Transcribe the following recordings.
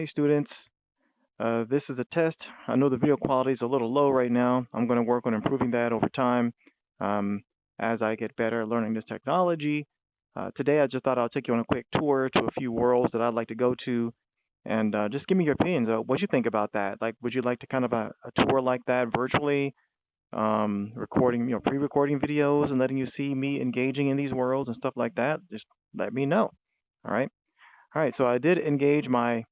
students. This is a test. I know the video quality is a little low right now. I'm going to work on improving that over time um, as I get better at learning this technology. Today, I just thought I'll take you on a quick tour to a few worlds that I'd like to go to and just give me your opinions. What you think about that? Like, would you like to kind of a tour like that virtually, recording, pre-recording videos and letting you see me engaging in these worlds and stuff like that? Just let me know. All right. All right, so I did engage my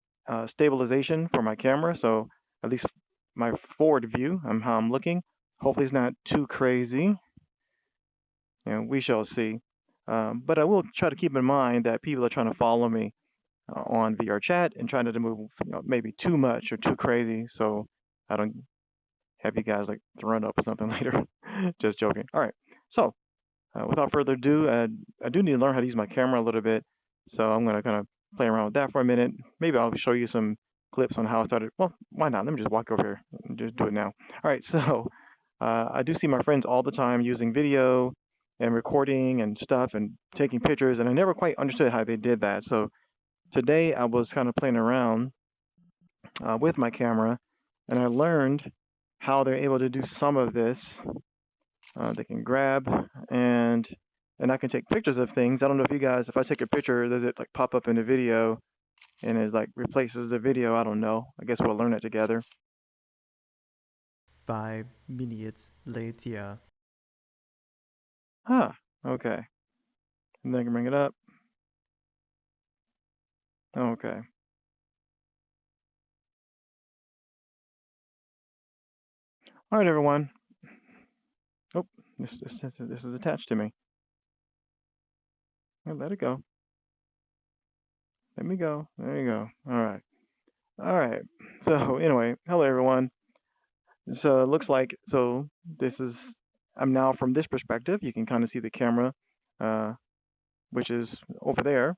stabilization for my camera, so at least my forward view, how I'm looking. Hopefully it's not too crazy, and we shall see. But I will try to keep in mind that people are trying to follow me on VR chat and trying to move, maybe too much or too crazy, so I don't have you guys like thrown up or something later. Just joking. All right, so without further ado, I do need to learn how to use my camera a little bit, so I'm gonna kind of play around with that for a minute. Maybe I'll show you some clips on how I started. Well, why not? Let me just walk over here and just do it now. All right, so I do see my friends all the time using video and recording and stuff and taking pictures, and I never quite understood how they did that. So today I was kind of playing around with my camera, and I learned how they're able to do some of this. They can grab and I can take pictures of things. I don't know if you guys, if I take a picture, does it like pop up in the video and it like replaces the video? I don't know. I guess we'll learn it together. 5 minutes later. Huh. Okay. And then I can bring it up. Okay. All right, everyone. Oh, this is attached to me. Let it go. Let me go. There you go. All right. All right. So anyway, hello everyone. So it looks like this is I'm now from this perspective. You can kind of see the camera, uh, which is over there.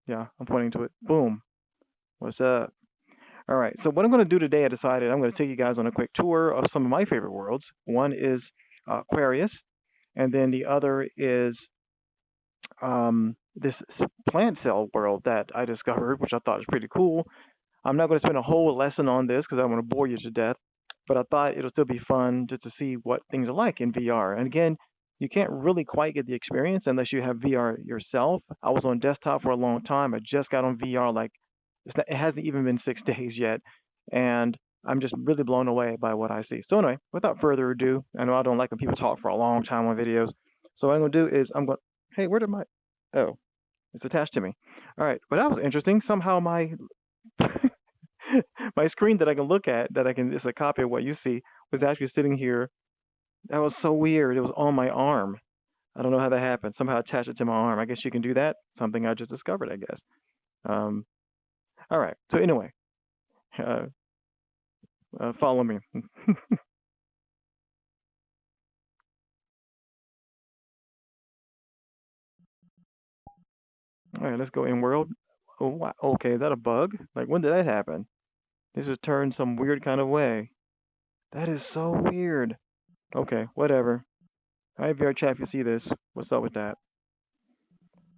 Yeah, I'm pointing to it. Boom. What's up? All right. So what I'm going to do today, I decided I'm going to take you guys on a quick tour of some of my favorite worlds. One is Aquarius, and then the other is this plant cell world that I discovered, which I thought was pretty cool. I'm not going to spend a whole lesson on this because I don't want to bore you to death, but I thought it'll still be fun just to see what things are like in VR. And again, you can't really quite get the experience unless you have VR yourself. I was on desktop for a long time. I just got on VR like it hasn't even been 6 days yet, and I'm just really blown away by what I see. So anyway, without further ado, I know I don't like when people talk for a long time on videos. So what I'm going to do is hey, where did my, oh, it's attached to me. All right, but that was interesting. Somehow my my screen that I can look at, that I can, it's a copy of what you see, was actually sitting here. That was so weird. It was on my arm. I don't know how that happened. Somehow attached it to my arm. I guess you can do that. Something I just discovered, I guess. Um, all right. So anyway, uh, follow me. All right, let's go in world. Oh, okay, is that a bug? Like, when did that happen? This just turned some weird kind of way. That is so weird. Okay, whatever. All right, VR chat, if you see this, what's up with that?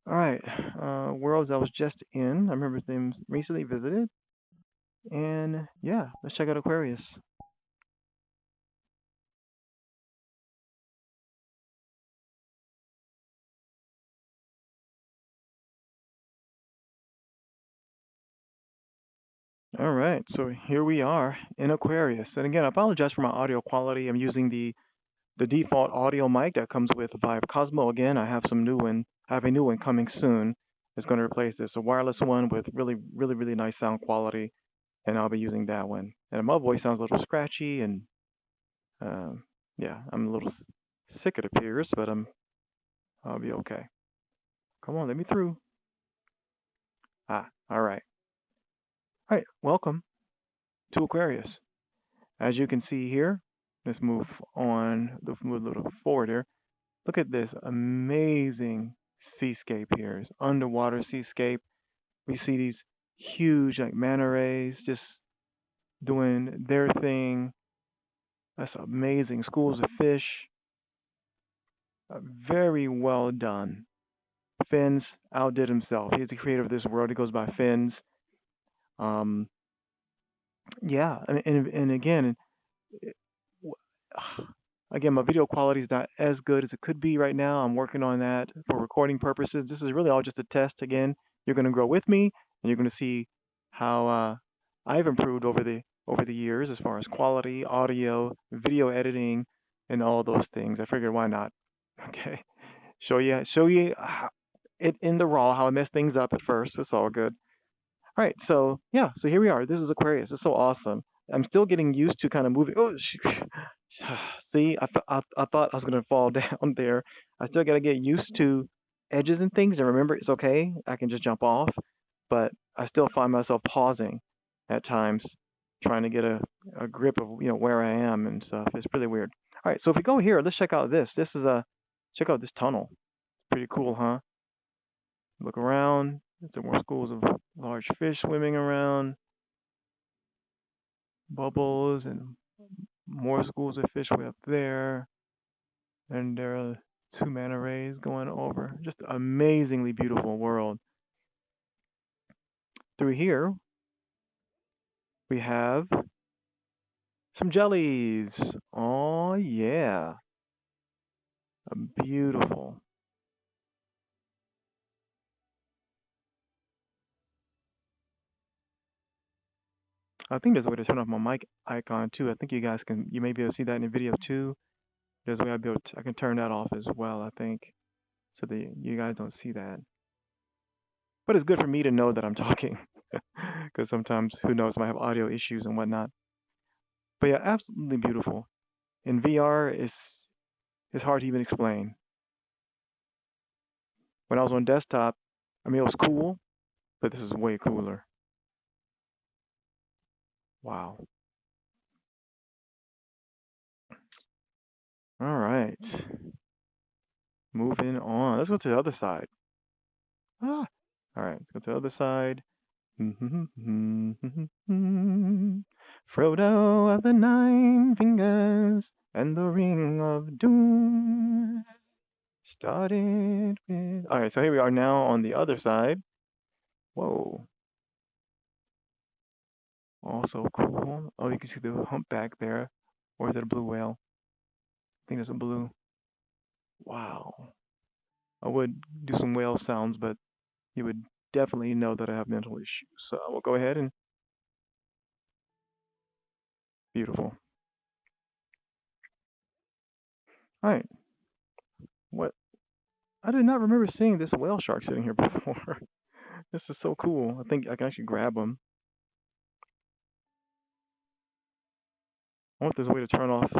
All right, worlds I was just in. I remember them recently visited. And yeah, let's check out Aquarius. All right, so here we are in Aquarius. And again, I apologize for my audio quality. I'm using the default audio mic that comes with Vive Cosmo. Again, I have some new one. I have a new one coming soon. It's going to replace this, a wireless one with really, really, really nice sound quality, and I'll be using that one. And my voice sounds a little scratchy, and um, yeah, I'm a little sick, it appears, but I'll be okay. Come on, let me through. Ah, all right. All right, welcome to Aquarius. As you can see here, let's move on, move a little forward here. Look at this amazing seascape here. It's underwater seascape. We see these huge like manta rays just doing their thing. That's amazing. Schools of fish. Very well done. Fins outdid himself. He's the creator of this world. He goes by Fins. Um, yeah, and again, it- w- again, my video quality is not as good as it could be right now. I'm working on that for recording purposes. This is really all just a test. Again, you're going to grow with me, and you're going to see how I've improved over the years as far as quality, audio, video editing, and all those things. I figured why not? Okay, show you it in the raw how I messed things up at first. It's all good. All right, so yeah, so here we are. This is Aquarius. It's so awesome. I'm still getting used to kind of moving. Oh, see, I thought I was gonna fall down there. I still gotta get used to edges and things, and remember it's okay. I can just jump off, but I still find myself pausing at times, trying to get a grip of where I am and stuff. It's really weird. All right, so if we go here, let's check out this. This is a check out this tunnel. Pretty cool, huh? Look around. There's some more schools of large fish swimming around, bubbles, and more schools of fish way up there. And there are two manta rays going over. Just amazingly beautiful world. Through here, we have some jellies. Oh, yeah. Beautiful. I think there's a way to turn off my mic icon too. I think you may be able to see that in the video too. There's a way I can turn that off as well, I think, so that you guys don't see that. But it's good for me to know that I'm talking because sometimes who knows, I might have audio issues and whatnot. But yeah, absolutely beautiful. In VR, it's hard to even explain. When I was on desktop, I mean, it was cool, but this is way cooler. Wow. All right, moving on. Let's go to the other side. Ah. All right, let's go to the other side. Frodo of the Nine Fingers and the Ring of Doom started with. All right, so here we are now on the other side. Whoa, also cool. Oh, you can see the humpback there. Or is that a blue whale? I think it's a blue. Wow. I would do some whale sounds, but you would definitely know that I have mental issues. So I will go ahead and beautiful. All right. What? I did not remember seeing this whale shark sitting here before. This is so cool. I think I can actually grab them. I want there's a way to turn off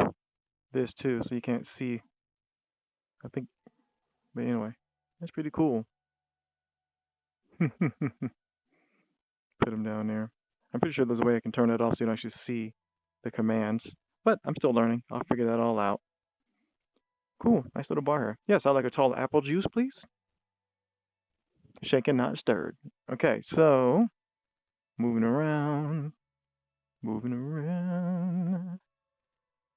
this too, so you can't see. I think, but anyway, that's pretty cool. Put them down there. I'm pretty sure there's a way I can turn it off so you don't actually see the commands. But I'm still learning. I'll figure that all out. Cool. Nice little bar here. Yes, I'd like a tall apple juice, please. Shaken, not stirred. Okay, so moving around, moving around.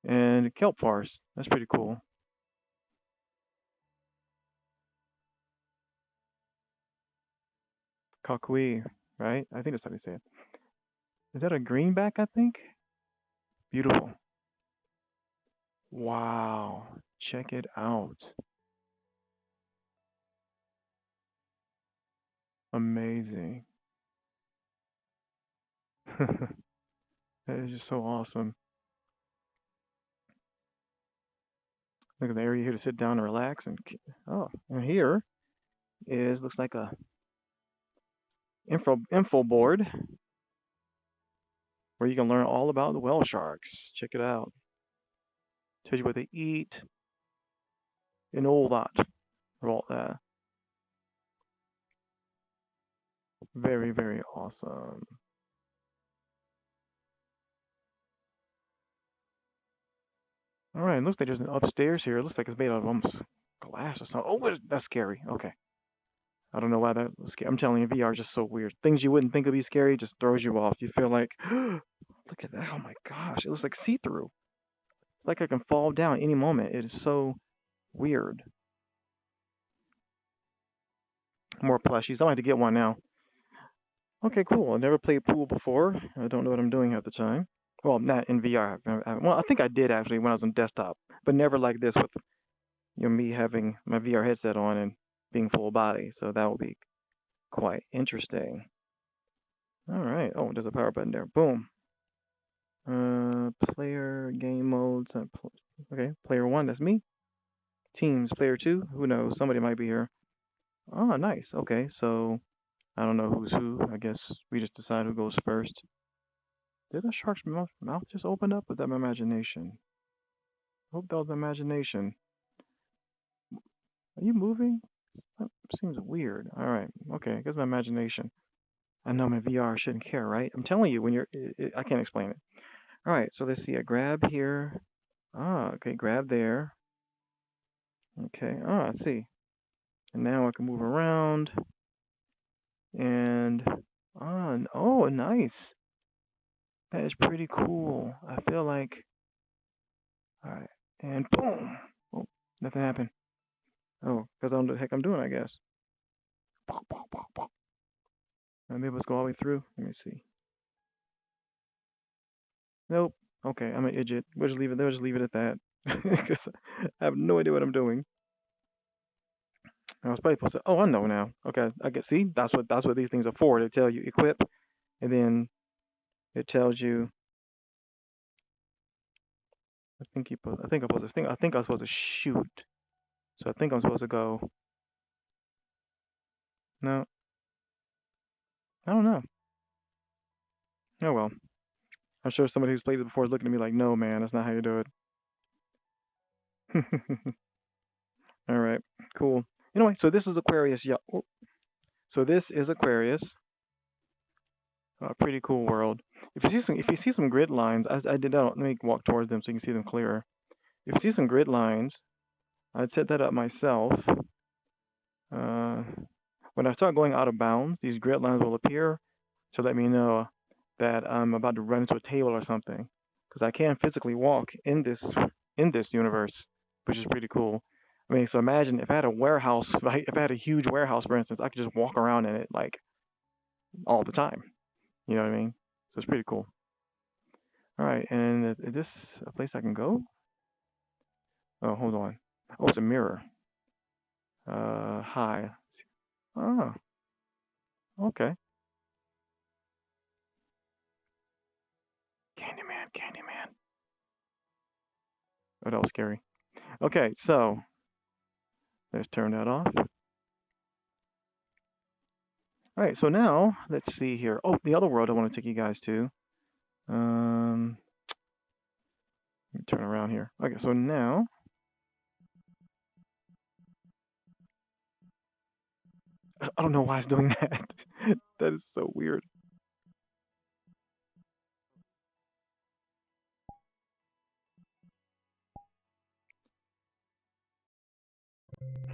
And kelp farce. That's pretty cool. Kakui, right? I think that's how they say it. Is that a greenback, I think? Beautiful. Wow. Check it out. Amazing. That is just so awesome. Look at the area here to sit down and relax. Oh, and here is looks like a info board where you can learn all about the whale sharks. Check it out. Tells you what they eat and all that. All that. Very, very awesome. All right, looks like there's an upstairs here. It looks like it's made out of almost glass or something. Oh, that's scary. Okay. I don't know why that was scary. I'm telling you, VR is just so weird. Things you wouldn't think would be scary just throws you off. You feel like, look at that. Oh my gosh. It looks like see-through. It's like I can fall down any moment. It is so weird. More plushies. I might have to get one now. Okay, cool. I never played pool before. I don't know what I'm doing half the time. Well, not in VR. Well, I think I did actually when I was on desktop, but never like this with me having my VR headset on and being full body. So that will be quite interesting. All right. Oh, there's a power button there. Boom. Player game modes. Okay, player one, that's me. Teams, player two. Who knows? Somebody might be here. Oh, nice. Okay, so I don't know who's who. I guess we just decide who goes first. Did the shark's mouth just open up? Was that my imagination? Hope that was my imagination. Are you moving? That seems weird. All right. Okay, I guess my imagination. I know my VR shouldn't care, right? I'm telling you, when I can't explain it. All right, so let's see. A grab here. Ah, okay, grab there. Okay. Ah, I see. And now I can move around and oh, nice. That is pretty cool. I feel like, all right, and boom. Oh, nothing happened. Oh, because I don't know what the heck I'm doing, I guess. Maybe let's go all the way through. Let me see. Nope. Okay, I'm an idiot. We'll just leave it there. Just leave it at that. Because I have no idea what I'm doing. I was probably supposed to. Oh, I know now. Okay, I get. See, that's what these things are for. They tell you equip, and then it tells you. I think I was supposed to shoot. So I think I'm supposed to go. No, I don't know. Oh well. I'm sure somebody who's played it before is looking at me like, no, man, that's not how you do it. All right, cool. Anyway, so this is Aquarius. Yeah. So this is Aquarius. A pretty cool world. If you see some grid lines, I did that. Let me walk towards them so you can see them clearer. If you see some grid lines, I'd set that up myself. Uh, when I start going out of bounds, these grid lines will appear to let me know that I'm about to run into a table or something, because I can physically walk in this universe, which is pretty cool. I mean, so imagine if I had a warehouse, right? If I had a huge warehouse, for instance, I could just walk around in it like all the time. You know what I mean? So it's pretty cool. All right, and is this a place I can go? Oh, hold on. Oh, it's a mirror. Hi. Oh, okay. Candyman, Candyman. Oh, that was scary. Okay, so let's turn that off. All right, so now let's see here. Oh, the other world I want to take you guys to. Let me turn around here. Okay, so now, I don't know why it's doing that. That is so weird.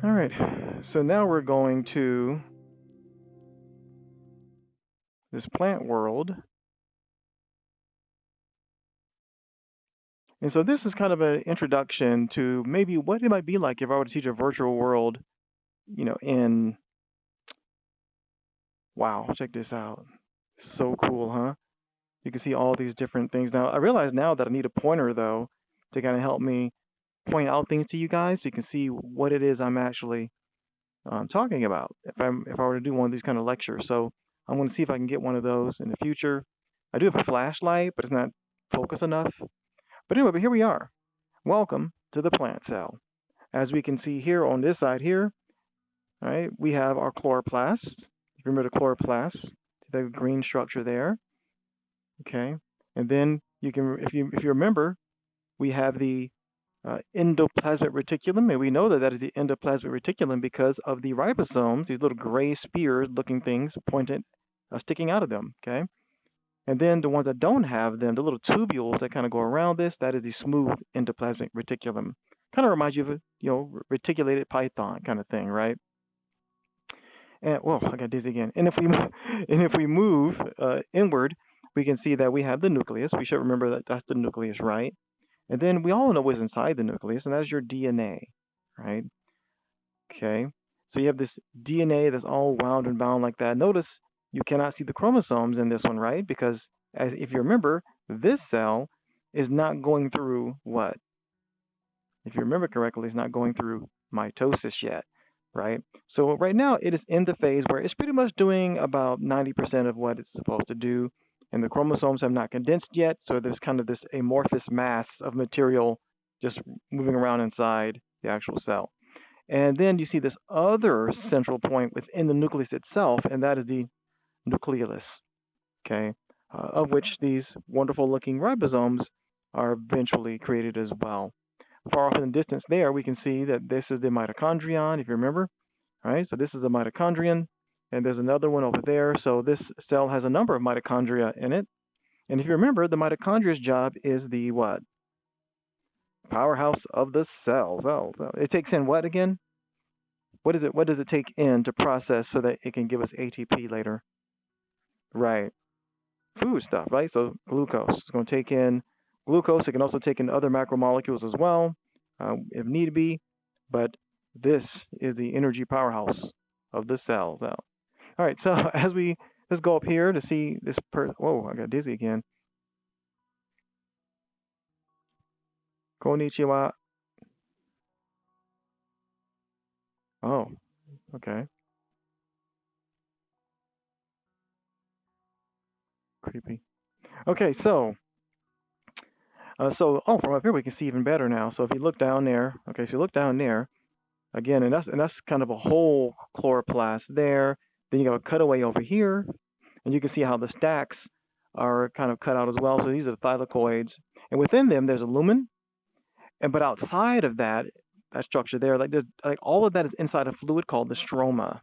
All right, so now we're going to this plant world. And so this is kind of an introduction to maybe what it might be like if I were to teach a virtual world, in, wow, check this out. So cool, huh? You can see all these different things. Now, I realize now that I need a pointer though to kind of help me point out things to you guys so you can see what it is I'm actually talking about if I were to do one of these kind of lectures. So I'm going to see if I can get one of those in the future. I do have a flashlight, but it's not focused enough. But anyway, but here we are. Welcome to the plant cell. As we can see here on this side here, all right, we have our chloroplasts. If you remember the chloroplasts, see the green structure there, okay? And then you can, if you remember, we have the endoplasmic reticulum, and we know that that is the endoplasmic reticulum because of the ribosomes, these little gray spears-looking things sticking out of them, okay? And then the ones that don't have them, the little tubules that kind of go around this, that is the smooth endoplasmic reticulum. Kind of reminds you of a, reticulated python kind of thing, right? And well, I got dizzy again. And if we move inward, we can see that we have the nucleus. We should remember that that's the nucleus, right? And then we all know what's inside the nucleus, and that is your DNA, right? Okay. So you have this DNA that's all wound and bound like that. Notice you cannot see the chromosomes in this one, right? Because as if you remember, this cell is not going through what? If you remember correctly, it's not going through mitosis yet, right? So right now it is in the phase where it's pretty much doing about 90% of what it's supposed to do, and the chromosomes have not condensed yet, so there's kind of this amorphous mass of material just moving around inside the actual cell. And then you see this other central point within the nucleus itself, and that is the nucleolus, okay, of which these wonderful looking ribosomes are eventually created as well. Far off in the distance there, we can see that this is the mitochondrion, if you remember, right? So this is a mitochondrion, and there's another one over there. So this cell has a number of mitochondria in it. And if you remember, the mitochondria's job is the what? Powerhouse of the cells. Oh, so it takes in what again? What is it? What does it take in to process so that it can give us ATP later? Right. Food stuff, right? So glucose. It's going to take in glucose. It can also take in other macromolecules as well, if need be. But this is the energy powerhouse of the cells. Now, all right. So as we let's go up here to see this. Whoa! I got dizzy again. Konnichiwa. Oh, okay. Creepy. Okay, so from up here we can see even better now. So if you look down there, okay, so you look down there, again, and that's kind of a whole chloroplast there. Then you got a cutaway over here, and you can see how the stacks are kind of cut out as well. So these are the thylakoids, and within them there's a lumen, and but outside of that, that structure there, like there's like all of that is inside a fluid called the stroma.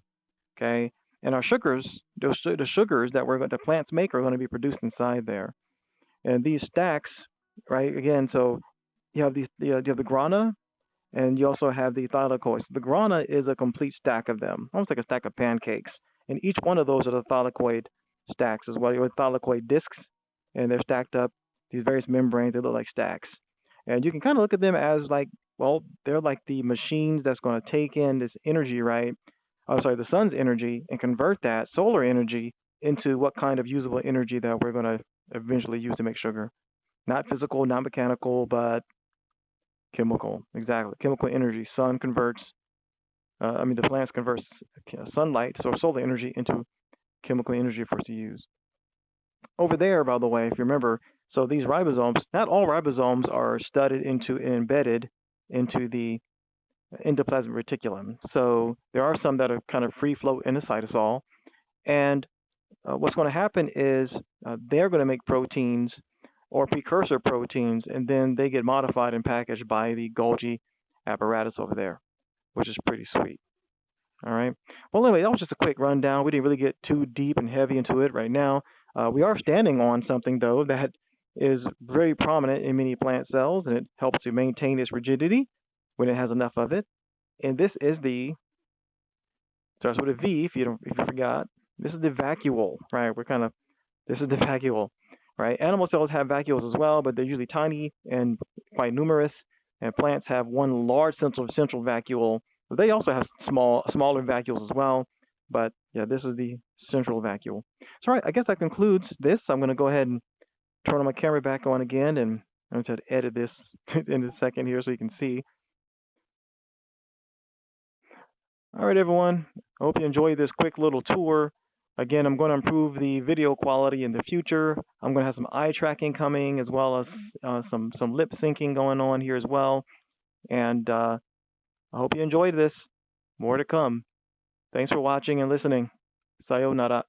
Okay, and our sugars, the sugars that the plants make are going to be produced inside there, and these stacks, right? Again, so you have the grana, and you also have the thylakoids. The grana is a complete stack of them, almost like a stack of pancakes. And each one of those are the thylakoid stacks as well, your thylakoid discs, and they're stacked up, these various membranes, they look like stacks. And you can kind of look at them as like, well, they're like the machines that's going to take in this energy, right? I'm sorry, the sun's energy and convert that solar energy into what kind of usable energy that we're going to eventually use to make sugar. Not physical, not mechanical, but chemical, exactly. Chemical energy. Sun converts, the plants converts sunlight, so solar energy, into chemical energy for us to use. Over there, by the way, if you remember, so these ribosomes, not all ribosomes are studded into and embedded into the endoplasmic reticulum. So there are some that are kind of free float in the cytosol. And what's going to happen is they're going to make proteins or precursor proteins, and then they get modified and packaged by the Golgi apparatus over there, which is pretty sweet. All right. Well, anyway, that was just a quick rundown. We didn't really get too deep and heavy into it right now. We are standing on something, though, that is very prominent in many plant cells, and it helps to maintain its rigidity when it has enough of it. And this is the starts with a V if you forgot. This is the vacuole, right? This is the vacuole, right? Animal cells have vacuoles as well, but they're usually tiny and quite numerous. And plants have one large central vacuole. But they also have smaller vacuoles as well. But yeah, this is the central vacuole. So, all right, I guess that concludes this. I'm going to go ahead and turn on my camera back on again, and I'm going to edit this in a second here so you can see. All right, everyone. I hope you enjoyed this quick little tour. Again, I'm going to improve the video quality in the future. I'm going to have some eye tracking coming, as well as some lip syncing going on here as well. And I hope you enjoyed this. More to come. Thanks for watching and listening. Sayonara.